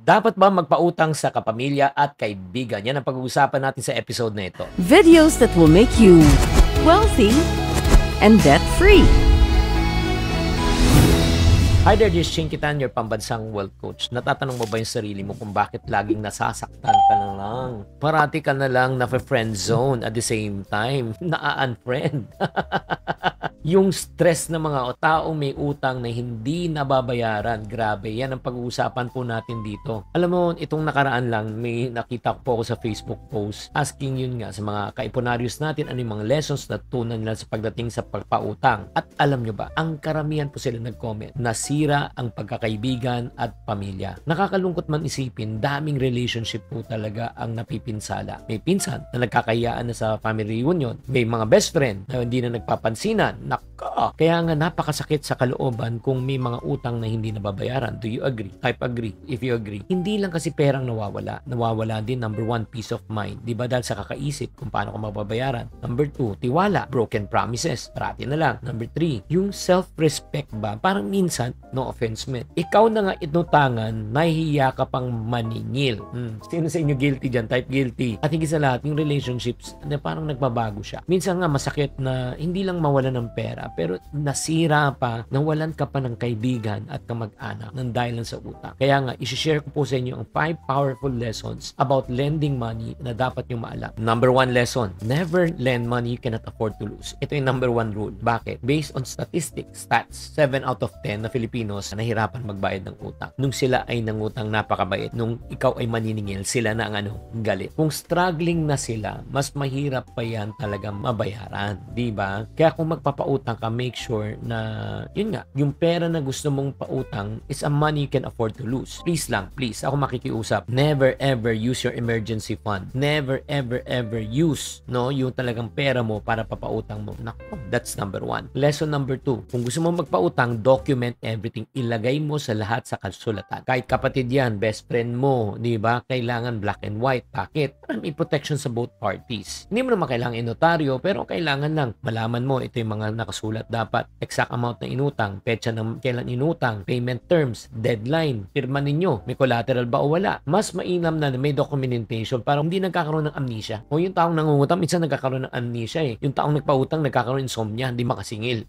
Dapat ba magpautang sa kapamilya at kaibigan? Yan ang pag-uusapan natin sa episode na ito. Videos that will make you wealthy and debt-free. Hi there, this is Shane Kitan, your pambansang wealth coach. Natatanong mo ba yung sarili mo kung bakit laging nasasaktan ka na lang? Parati ka na lang na-friend zone at the same time, na-unfriend. Yung stress ng mga taong may utang na hindi nababayaran. Grabe, yan ang pag-uusapan po natin dito. Alam mo, itong nakaraan lang, may nakita ko po ako sa Facebook post asking yun nga sa mga kaipunaryos natin ano yung mga lessons na tunan nila sa pagdating sa pagpautang. At alam nyo ba, ang karamihan po sila nag-comment, nasira ang pagkakaibigan at pamilya. Nakakalungkot man isipin, daming relationship po talaga ang napipinsala. May pinsan na nagkakayaan na sa family reunion. May mga best friend na hindi na nagpapansinan. Kaya nga napakasakit sa kalooban kung may mga utang na hindi nababayaran. Do you agree? Type agree if you agree. Hindi lang kasi perang nawawala. Nawawala din, number 1, peace of mind. Diba? Dahil sa kakaisip kung paano ko mababayaran. Number 2, tiwala. Broken promises. Parati na lang. Number 3, yung self-respect ba? Parang minsan, no offense man, ikaw na nga inutangan, nahihiya ka pang maningil. Sino sa inyo guilty dyan? Type guilty. At higit sa lahat, yung relationships na parang nagbabago siya. Minsan nga masakit na hindi lang mawala ng pera, pero nasira pa, nawalan ka pa ng kaibigan at kamag-anak ng dahil sa utang. Kaya nga, isi-share ko po sa inyo ang 5 powerful lessons about lending money na dapat nyo maalam. Number 1 lesson, never lend money you cannot afford to lose. Ito yung number 1 rule. Bakit? Based on statistics, stats, 7 out of 10 na Filipinos nahirapan magbayad ng utang. Nung sila ay nangutang, napakabait. Nung ikaw ay maniningil, sila na ang galit. Kung struggling na sila, mas mahirap pa yan talaga mabayaran. Diba? Kaya kung magpapautang ka, make sure na, yun nga, yung pera na gusto mong pautang is a money you can afford to lose. Please lang, please, ako makikiusap, never ever use your emergency fund. Never ever use, no, yung talagang pera mo para papautang mo. Nako, that's number 1. Lesson number 2, kung gusto mong magpautang, document everything. Ilagay mo sa lahat sa kasulatan. Kahit kapatid yan, best friend mo, di ba? Kailangan black and white. Bakit? Para may protection sa both parties. Hindi mo naman kailangan inotaryo, pero kailangan lang malaman mo ito yung mga nakasulat dapat, exact amount na inutang, petsa ng kailan inutang, payment terms, deadline, pirma ninyo, may collateral ba o wala. Mas mainam na may documentation para hindi nagkakaroon ng amnesia. O yung taong nangungutang, minsan nagkakaroon ng amnesia eh. Yung taong nagpautang, nagkakaroon ng insomnia, hindi makasingil.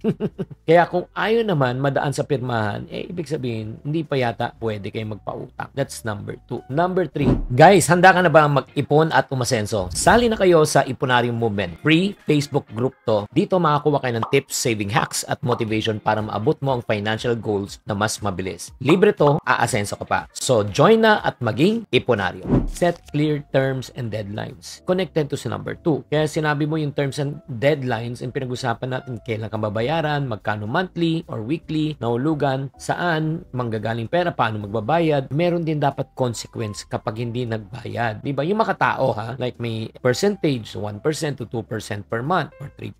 Kaya kung ayaw naman madaan sa pirmahan, ibig sabihin, hindi pa yata pwede kayo magpautang. That's number 2. Number 3, guys, handa ka na ba mag-ipon at umasenso? Sali na kayo sa Iponaryong Movement. Free Facebook group to. Dito makakuha kayo ng tips, saving hacks at motivation para maabot mo ang financial goals na mas mabilis. Libre to, aasenso ka pa. So, join na at maging iponaryo. Set clear terms and deadlines. Connected to sa number 2. Kaya sinabi mo yung terms and deadlines and pinag-usapan natin kailan ka babayaran, magkano monthly or weekly, nahulugan, saan manggagaling pera, paano magbabayad. Meron din dapat consequence kapag hindi nagbayad. Diba? Yung makatao ha, like may percentage, 1% to 2% per month or 3%.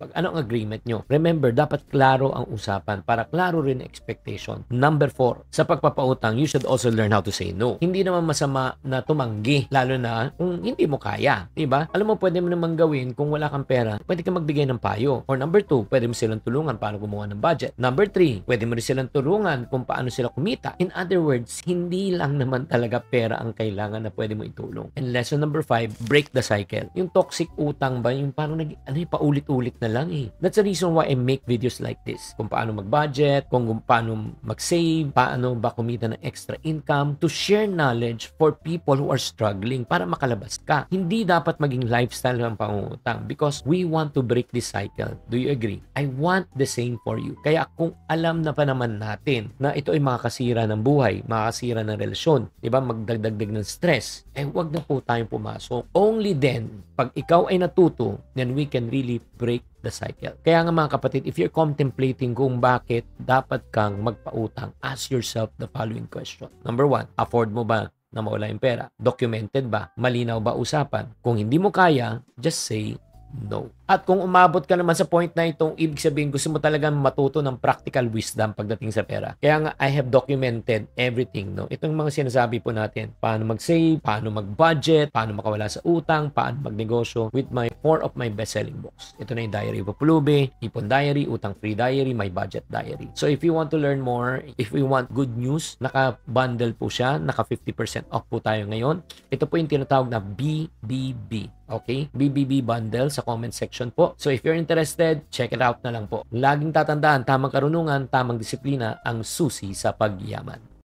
Pag ano ang agreement nyo. Remember, dapat klaro ang usapan para klaro rin ang expectation. Number 4, sa pagpapautang, you should also learn how to say no. Hindi naman masama na tumanggi, lalo na kung hindi mo kaya. Diba? Alam mo, pwede mo naman gawin kung wala kang pera, pwede ka magbigay ng payo. Or number 2, pwede mo silang tulungan paano gumawa ng budget. Number 3, pwede mo rin silang tulungan kung paano sila kumita. In other words, hindi lang naman talaga pera ang kailangan na pwede mo itulong. And lesson number 5, break the cycle. Yung toxic utang ba, yung parang paulit-ulit na lang eh. That's the reason why I make videos like this. Kung paano mag-budget, kung paano mag-save, paano ba kumita ng extra income, to share knowledge for people who are struggling para makalabas ka. Hindi dapat maging lifestyle ng pangungutang because we want to break this cycle. Do you agree? I want the same for you. Kaya kung alam na pa naman natin na ito ay makakasira ng buhay, makakasira ng relasyon, diba? Magdagdag ng stress, wag na po tayong pumasok. Only then, pag ikaw ay natuto, then we can really break the cycle. Kaya nga mga kapatid, if you're contemplating kung bakit dapat kang magpautang, ask yourself the following question. Number 1, afford mo ba na mawala yung pera? Documented ba? Malinaw ba usapan? Kung hindi mo kaya, just say No. At kung umabot ka naman sa point na itong ibig sabihin gusto mo talagang matuto ng practical wisdom pagdating sa pera. Kaya nga I have documented everything, no. Itong mga sinasabi po natin, paano mag-save, paano mag-budget, paano makawala sa utang, paano magnegosyo with my 4 of my best-selling books. Ito na yung Diary of a Pulube, Ipon Diary, Utang Free Diary, My Budget Diary. So if you want to learn more, if you want good news, naka-bundle po siya, naka 50% off po tayo ngayon. Ito po yung tinatawag na BBB. Okay? BBB bundle sa comment section po. So if you're interested, check it out na lang po. Laging tatandaan, tamang karunungan, tamang disiplina ang susi sa pagyaman.